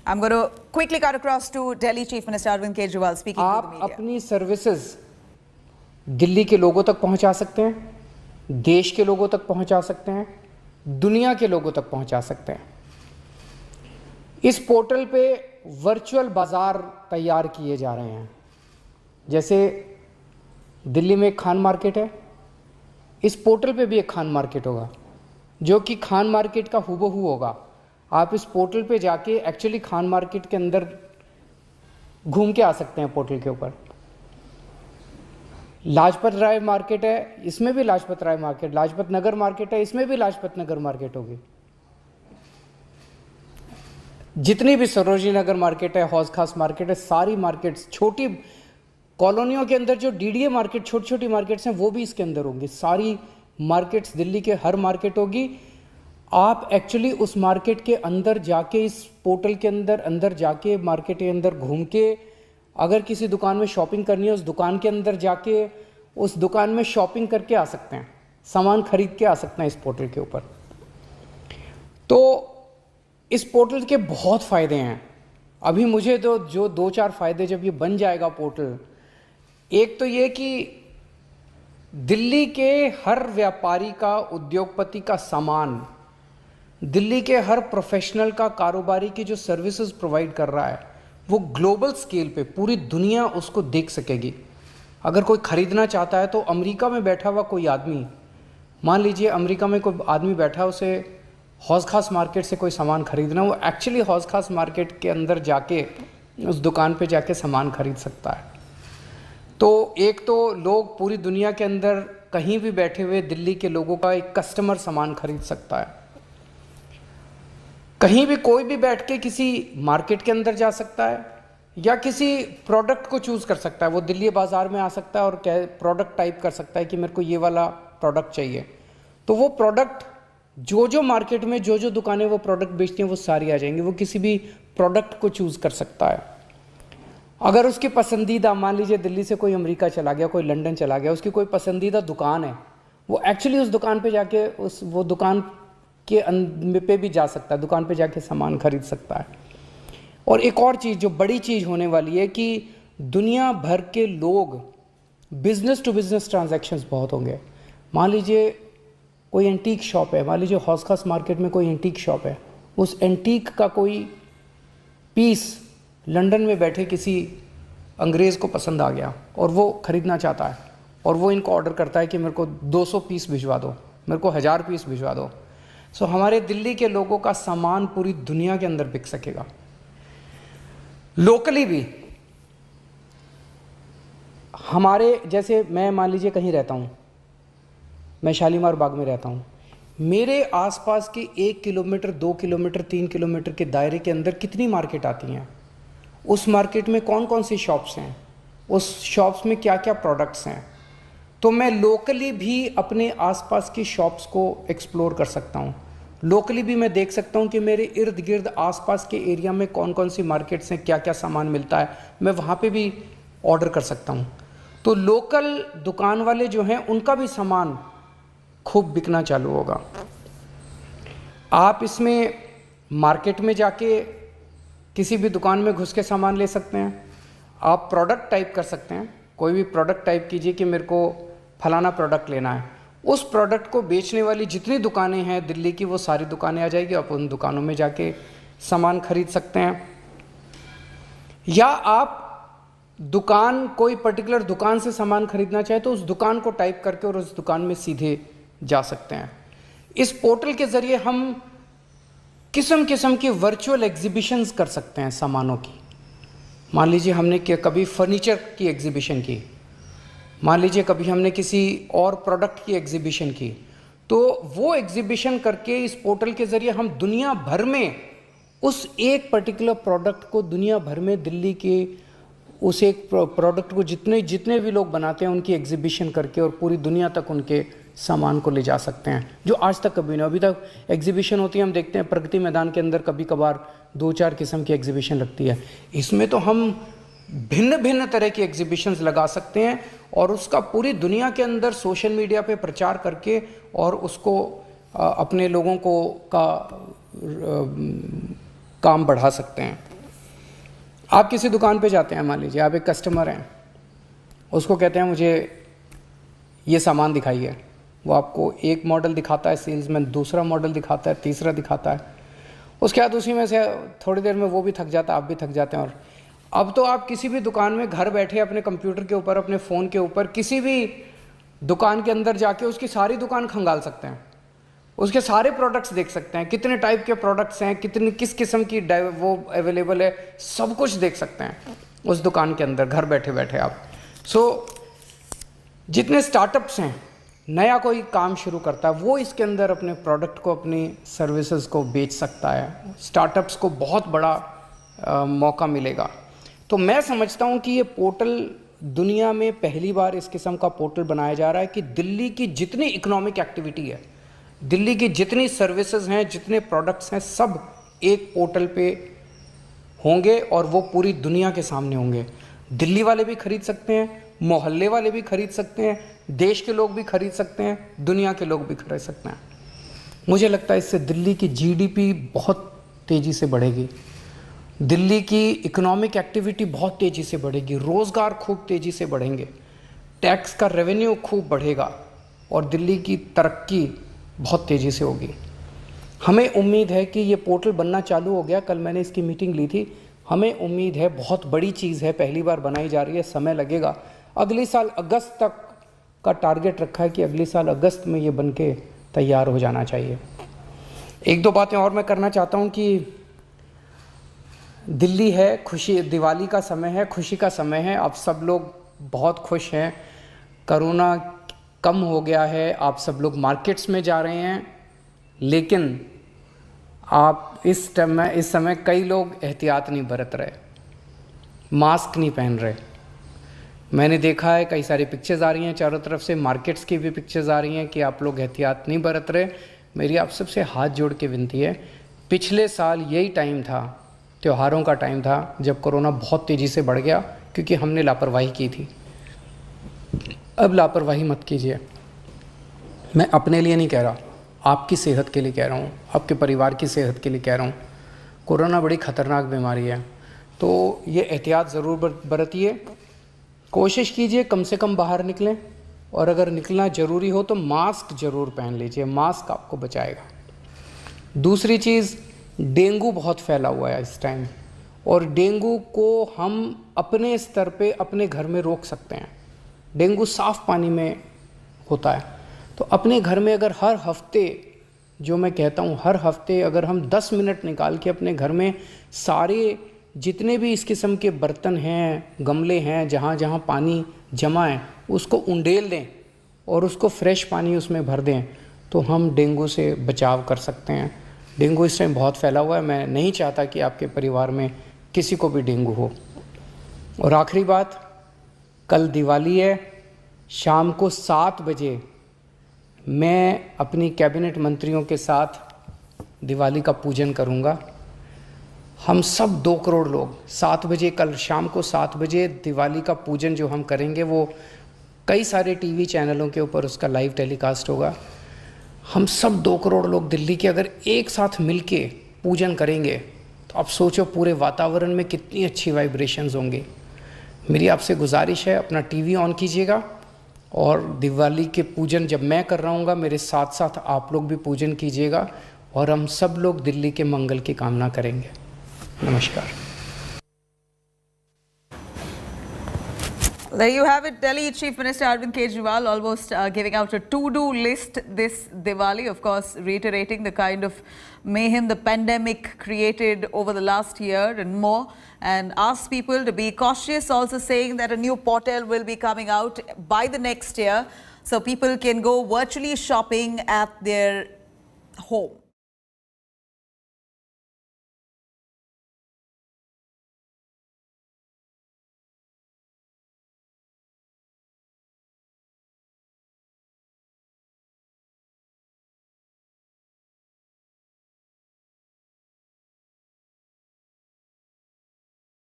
I'm going to quickly cut across to Delhi Chief Minister Arvind Kejriwal speaking to the media. आप अपनी services Delhi के लोगों तक पहुंचा सकते हैं, देश के लोगों तक पहुंचा सकते हैं, दुनिया के लोगों तक पहुंचा सकते हैं। इस पोर्टल पे वर्चुअल बाजार तैयार किए जा रहे हैं। जैसे दिल्ली में एक खान मार्केट है, इस पोर्टल पे भी एक खान मार्केट होगा जो कि खान मार्केट का हूबहू होगा। आप इस पोर्टल पे जाके एक्चुअली खान मार्केट के अंदर घूम के आ सकते हैं। पोर्टल के ऊपर लाजपत राय मार्केट है, इसमें भी लाजपत राय मार्केट, लाजपत नगर मार्केट है, इसमें भी लाजपत नगर मार्केट होगी। जितनी भी सरोजनी नगर मार्केट है, हौज खास मार्केट है, सारी मार्केट्स, छोटी कॉलोनियों के अंदर जो डीडीए मार्केट, छोटी छोटी मार्केट्स हैं, वो भी इसके अंदर होंगी। सारी मार्केट्स दिल्ली के हर मार्केट होगी। आप एक्चुअली उस मार्केट के अंदर जाके, इस पोर्टल के अंदर जाके, मार्केट के अंदर घूम के, अगर किसी दुकान में शॉपिंग करनी है, उस दुकान के अंदर जाके उस दुकान में शॉपिंग करके आ सकते हैं, सामान खरीद के आ सकते हैं इस पोर्टल के ऊपर। तो इस पोर्टल के बहुत फ़ायदे हैं। अभी मुझे तो जो 2-4 फ़ायदे, जब ये बन जाएगा पोर्टल, एक तो ये कि दिल्ली के हर व्यापारी का, उद्योगपति का सामान, दिल्ली के हर प्रोफेशनल का, कारोबारी की जो सर्विसेज प्रोवाइड कर रहा है, वो ग्लोबल स्केल पे पूरी दुनिया उसको देख सकेगी। अगर कोई ख़रीदना चाहता है तो अमेरिका में बैठा हुआ कोई आदमी, मान लीजिए अमेरिका में कोई आदमी बैठा है, उसे हौज खास मार्केट से कोई सामान खरीदना, वो एक्चुअली हौज खास मार्केट के अंदर जाके उस दुकान पे जाके सामान खरीद सकता है। तो एक तो लोग पूरी दुनिया के अंदर कहीं भी बैठे हुए दिल्ली के लोगों का एक कस्टमर सामान खरीद सकता है। कहीं भी कोई भी बैठ के किसी मार्केट के अंदर जा सकता है या किसी प्रोडक्ट को चूज़ कर सकता है। वो दिल्ली बाज़ार में आ सकता है और प्रोडक्ट टाइप कर सकता है कि मेरे को ये वाला प्रोडक्ट चाहिए। तो वो प्रोडक्ट जो मार्केट में जो दुकानें वो प्रोडक्ट बेचती हैं, वो सारी आ जाएंगी। वो किसी भी प्रोडक्ट को चूज़ कर सकता है। अगर उसकी पसंदीदा, मान लीजिए दिल्ली से कोई अमेरिका चला गया, कोई लंदन चला गया, उसकी कोई पसंदीदा दुकान है, वो एक्चुअली उस दुकान पे जाके वो दुकान के पे भी जा सकता है, दुकान पे जाके सामान खरीद सकता है। और एक और चीज़ जो बड़ी चीज़ होने वाली है कि दुनिया भर के लोग, बिजनेस टू बिजनेस ट्रांजैक्शंस बहुत होंगे। मान लीजिए कोई एंटीक शॉप है, मान लीजिए हौज खास मार्केट में कोई एंटीक शॉप है, उस एंटीक का कोई पीस लंदन में बैठे किसी अंग्रेज़ को पसंद आ गया और वो ख़रीदना चाहता है, और वो इनको ऑर्डर करता है कि मेरे को 200 पीस भिजवा दो, मेरे को 1000 पीस भिजवा दो। सो हमारे दिल्ली के लोगों का सामान पूरी दुनिया के अंदर बिक सकेगा, लोकली भी। हमारे जैसे, मैं मान लीजिए कहीं रहता हूँ, मैं शालीमार बाग में रहता हूँ, मेरे आसपास के 1 किलोमीटर, 2 किलोमीटर, 3 किलोमीटर के दायरे के अंदर कितनी मार्केट आती हैं, उस मार्केट में कौन कौन सी शॉप्स हैं, उस शॉप्स में क्या क्या प्रोडक्ट्स हैं। तो मैं लोकली भी अपने आसपास की शॉप्स को एक्सप्लोर कर सकता हूँ। लोकली भी मैं देख सकता हूँ कि मेरे इर्द गिर्द आसपास के एरिया में कौन कौन सी मार्केट्स हैं, क्या क्या सामान मिलता है, मैं वहाँ पे भी ऑर्डर कर सकता हूँ। तो लोकल दुकान वाले जो हैं, उनका भी सामान खूब बिकना चालू होगा। आप इसमें मार्केट में जाके किसी भी दुकान में घुस के सामान ले सकते हैं। आप प्रोडक्ट टाइप कर सकते हैं, कोई भी प्रोडक्ट टाइप कीजिए कि मेरे को फलाना प्रोडक्ट लेना है। उस प्रोडक्ट को बेचने वाली जितनी दुकानें हैं दिल्ली की, वो सारी दुकानें आ जाएगी। आप उन दुकानों में जाके सामान खरीद सकते हैं। या आप दुकान, कोई पर्टिकुलर दुकान से सामान खरीदना चाहे तो उस दुकान को टाइप करके और उस दुकान में सीधे जा सकते हैं। इस पोर्टल के ज़रिए हम किस्म किस्म की वर्चुअल एग्जीबिशंस कर सकते हैं सामानों की। मान लीजिए हमने कभी फर्नीचर की एग्जीबिशन की, मान लीजिए कभी हमने किसी और प्रोडक्ट की एग्जीबिशन की, तो वो एग्जीबिशन करके इस पोर्टल के ज़रिए हम दुनिया भर में उस एक पर्टिकुलर प्रोडक्ट को, दुनिया भर में दिल्ली के उस एक प्रोडक्ट को जितने भी लोग बनाते हैं, उनकी एग्जीबिशन करके और पूरी दुनिया तक उनके सामान को ले जा सकते हैं, जो आज तक कभी नहीं। अभी तक एग्जीबिशन होती है, हम देखते हैं प्रगति मैदान के अंदर कभी कभार 2-4 किस्म की एग्जीबिशन लगती है। इसमें तो हम भिन्न भिन्न तरह की एग्जीबिशंस लगा सकते हैं और उसका पूरी दुनिया के अंदर सोशल मीडिया पे प्रचार करके और उसको अपने लोगों को काम बढ़ा सकते हैं। आप किसी दुकान पे जाते हैं, मान लीजिए आप एक कस्टमर हैं, उसको कहते हैं मुझे ये सामान दिखाइए, वो आपको एक मॉडल दिखाता है, सेल्समैन दूसरा मॉडल दिखाता है, तीसरा दिखाता है, उसके बाद उसी में से थोड़ी देर में वो भी थक जाता है, आप भी थक जाते हैं। और अब तो आप किसी भी दुकान में घर बैठे अपने कंप्यूटर के ऊपर, अपने फ़ोन के ऊपर किसी भी दुकान के अंदर जाके उसकी सारी दुकान खंगाल सकते हैं, उसके सारे प्रोडक्ट्स देख सकते हैं, कितने टाइप के प्रोडक्ट्स हैं, कितनी किस किस्म की वो अवेलेबल है, सब कुछ देख सकते हैं उस दुकान के अंदर घर बैठे बैठे आप। जितने स्टार्टअप्स हैं, नया कोई काम शुरू करता है, वो इसके अंदर अपने प्रोडक्ट को, अपनी सर्विसेज को बेच सकता है। स्टार्टअप्स को बहुत बड़ा मौका मिलेगा। तो मैं समझता हूँ कि ये पोर्टल दुनिया में पहली बार इस किस्म का पोर्टल बनाया जा रहा है कि दिल्ली की जितनी इकोनॉमिक एक्टिविटी है, दिल्ली की जितनी सर्विसेज हैं, जितने प्रोडक्ट्स हैं, सब एक पोर्टल पे होंगे और वो पूरी दुनिया के सामने होंगे। दिल्ली वाले भी खरीद सकते हैं, मोहल्ले वाले भी खरीद सकते हैं, देश के लोग भी खरीद सकते हैं, दुनिया के लोग भी खरीद सकते हैं। मुझे लगता है इससे दिल्ली की जीडीपी बहुत तेज़ी से बढ़ेगी, दिल्ली की इकोनॉमिक एक्टिविटी बहुत तेज़ी से बढ़ेगी, रोज़गार खूब तेज़ी से बढ़ेंगे, टैक्स का रेवेन्यू खूब बढ़ेगा और दिल्ली की तरक्की बहुत तेज़ी से होगी। हमें उम्मीद है कि ये पोर्टल बनना चालू हो गया, कल मैंने इसकी मीटिंग ली थी। हमें उम्मीद है, बहुत बड़ी चीज़ है, पहली बार बनाई जा रही है, समय लगेगा। अगले साल अगस्त तक का टारगेट रखा है कि अगले साल अगस्त में ये बन के तैयार हो जाना चाहिए। एक दो बातें और मैं करना चाहता हूँ कि दिल्ली है, खुशी, दिवाली का समय है, खुशी का समय है, आप सब लोग बहुत खुश हैं, कोरोना कम हो गया है, आप सब लोग मार्केट्स में जा रहे हैं, लेकिन आप इस समय कई लोग एहतियात नहीं बरत रहे, मास्क नहीं पहन रहे। मैंने देखा है, कई सारी पिक्चर्स आ रही हैं चारों तरफ से, मार्केट्स की भी पिक्चर्स आ रही हैं कि आप लोग एहतियात नहीं बरत रहे। मेरी आप सबसे हाथ जोड़ के विनती है, पिछले साल यही टाइम था, त्योहारों का टाइम था, जब कोरोना बहुत तेज़ी से बढ़ गया क्योंकि हमने लापरवाही की थी। अब लापरवाही मत कीजिए। मैं अपने लिए नहीं कह रहा, आपकी सेहत के लिए कह रहा हूँ, आपके परिवार की सेहत के लिए कह रहा हूँ। कोरोना बड़ी ख़तरनाक बीमारी है, तो ये एहतियात ज़रूर बरतिए। कोशिश कीजिए कम से कम बाहर निकलें, और अगर निकलना ज़रूरी हो तो मास्क ज़रूर पहन लीजिए, मास्क आपको बचाएगा। दूसरी चीज़, डेंगू बहुत फैला हुआ है इस टाइम, और डेंगू को हम अपने स्तर पे अपने घर में रोक सकते हैं। डेंगू साफ़ पानी में होता है, तो अपने घर में अगर हर हफ्ते, जो मैं कहता हूँ हर हफ्ते अगर हम 10 मिनट निकाल के अपने घर में सारे जितने भी इस किस्म के बर्तन हैं, गमले हैं, जहाँ जहाँ पानी जमा है, उसको उंडेल दें और उसको फ्रेश पानी उसमें भर दें, तो हम डेंगू से बचाव कर सकते हैं। डेंगू इस टाइम बहुत फैला हुआ है, मैं नहीं चाहता कि आपके परिवार में किसी को भी डेंगू हो। और आखिरी बात, कल दिवाली है, शाम को 7 बजे मैं अपनी कैबिनेट मंत्रियों के साथ दिवाली का पूजन करूंगा। हम सब 2 करोड़ लोग 7 बजे, कल शाम को 7 बजे दिवाली का पूजन जो हम करेंगे, वो कई सारे टीवी चैनलों के ऊपर उसका लाइव टेलीकास्ट होगा। हम सब 2 करोड़ लोग दिल्ली के अगर एक साथ मिलके पूजन करेंगे, तो आप सोचो पूरे वातावरण में कितनी अच्छी वाइब्रेशंस होंगी। मेरी आपसे गुजारिश है, अपना टीवी ऑन कीजिएगा और दिवाली के पूजन जब मैं कर रहा हूँगा, मेरे साथ साथ आप लोग भी पूजन कीजिएगा, और हम सब लोग दिल्ली के मंगल की कामना करेंगे। नमस्कार। There you have it, Delhi Chief Minister Arvind Kejriwal almost giving out a to-do list this Diwali, of course reiterating the kind of mayhem the pandemic created over the last year and more, and asked people to be cautious, also saying that a new portal will be coming out by the next year, so people can go virtually shopping at their home.